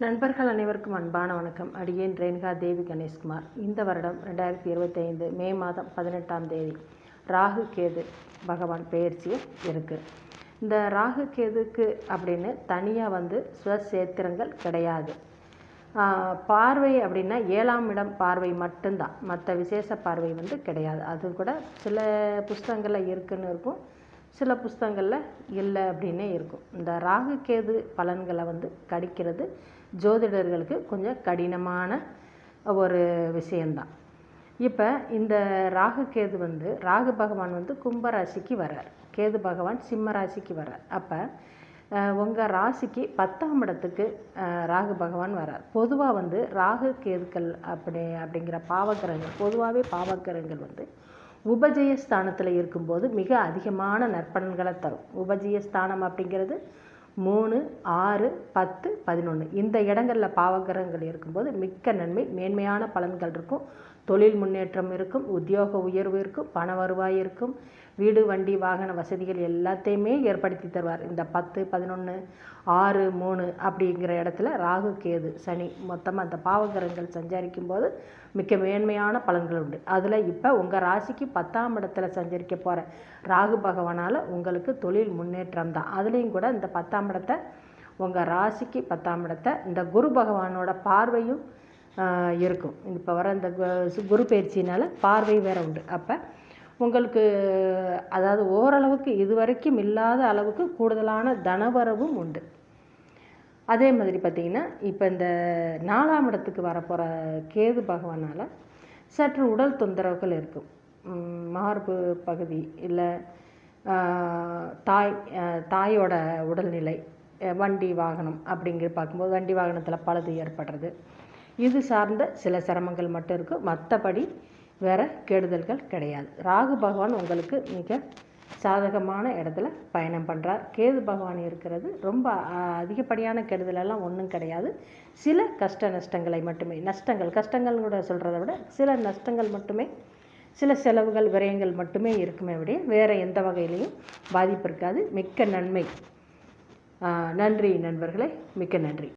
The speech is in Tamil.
நண்பர்கள் அனைவருக்கும் அன்பான வணக்கம். அடியேன் ரேணுகா தேவி கணேஷ்குமார். இந்த வருடம் 2025 மே மாதம் 18ஆம் தேதி ராகு கேது பகவான் பெயர்ச்சி இருக்குது. இந்த ராகு கேதுக்கு அப்படின்னு தனியாக சுவசேத்திரங்கள் கிடையாது. பார்வை அப்படின்னா 7ஆம் இடம் பார்வை மட்டும்தான், மற்ற விசேஷ பார்வை கிடையாது. அது கூட சில புஸ்தகங்களில் இருக்குன்னு இருக்கும், சில புஸ்தகங்களில் இல்லை அப்படின்னே இருக்கும். இந்த ராகு கேது பலன்களை கடிக்கிறது ஜோதிடர்களுக்கு கொஞ்சம் கடினமான ஒரு விஷயந்தான். இப்போ இந்த ராகு கேது ராகு பகவான் கும்பராசிக்கு வர்றார், கேது பகவான் சிம்ம ராசிக்கு வர்றார். அப்போ உங்கள் ராசிக்கு 10ஆம் இடத்துக்கு ராகு பகவான் வர்றார். பொதுவாக ராகு கேதுக்கள் அப்படிங்கிற பாவக்கிரகங்கள், பொதுவாகவே பாவக்கிரகங்கள் உபஜய ஸ்தானத்தில் இருக்கும்போது மிக அதிகமான நற்பலன்களை தரும். உபஜய ஸ்தானம் அப்படிங்கிறது 3, 6, 10, 11 இந்த இடங்களில் பாவகிரகங்கள் இருக்கும்போது மிக்க நன்மை, மேன்மையான பலன்கள் இருக்கும். தொழில் முன்னேற்றம் இருக்கும், உத்தியோக உயர்வு இருக்கும், பண வருவாய் இருக்கும், வீடு வண்டி வாகன வசதிகள் எல்லாத்தையுமே ஏற்படுத்தி தருவார். இந்த 10, 11, 6, 3 அப்படிங்கிற இடத்துல ராகு கேது சனி மொத்தமாக அந்த பாவகிரகங்கள் சஞ்சரிக்கும் போது மிக்க மேன்மையான பலன்கள் உண்டு. அதில் இப்போ உங்கள் ராசிக்கு 10ஆம் இடத்துல சஞ்சரிக்க போகிற ராகு பகவானால் உங்களுக்கு தொழில் முன்னேற்றம் தான். அதுலேயும் கூட இந்த 10ஆம் இடத்தை, உங்கள் ராசிக்கு 10ஆம் இடத்தை இந்த குரு பகவானோட பார்வையும் இருக்கும். இப்போ வர இந்த குரு பயிற்சினால் பார்வை வேறு உண்டு. அப்போ உங்களுக்கு அதாவது ஓரளவுக்கு இதுவரைக்கும் இல்லாத அளவுக்கு கூடுதலான தனவரவும் உண்டு. அதே மாதிரி பார்த்திங்கன்னா இப்போ இந்த 4ஆம் இடத்துக்கு வரப்போகிற கேது பகவானால் சற்று உடல் தொந்தரவுகள் இருக்கும். மார்பு பகுதி இல்லை தாயோட உடல்நிலை, வண்டி வாகனம் அப்படிங்கிற பார்க்கும்போது வண்டி வாகனத்தில் பழுது ஏற்படுறது, இது சார்ந்த சில சிரமங்கள் மட்டும் இருக்கும். மற்றபடி வேறு கெடுதல்கள் கிடையாது. ராகு பகவான் உங்களுக்கு மிக சாதகமான இடத்துல பயணம் பண்ணுறார். கேது பகவான் இருக்கிறது ரொம்ப அதிகப்படியான கெடுதலெல்லாம் ஒன்றும் கிடையாது. சில கஷ்ட நஷ்டங்களை மட்டுமே, கஷ்டங்கள் கூட சொல்கிறத விட சில நஷ்டங்கள் மட்டுமே, சில செலவுகள் விரயங்கள் மட்டுமே இருக்குமே விட வேறு எந்த வகையிலையும் பாதிப்பு இருக்காது. மிக்க நன்மை. நன்றி நண்பர்களே, மிக்க நன்றி.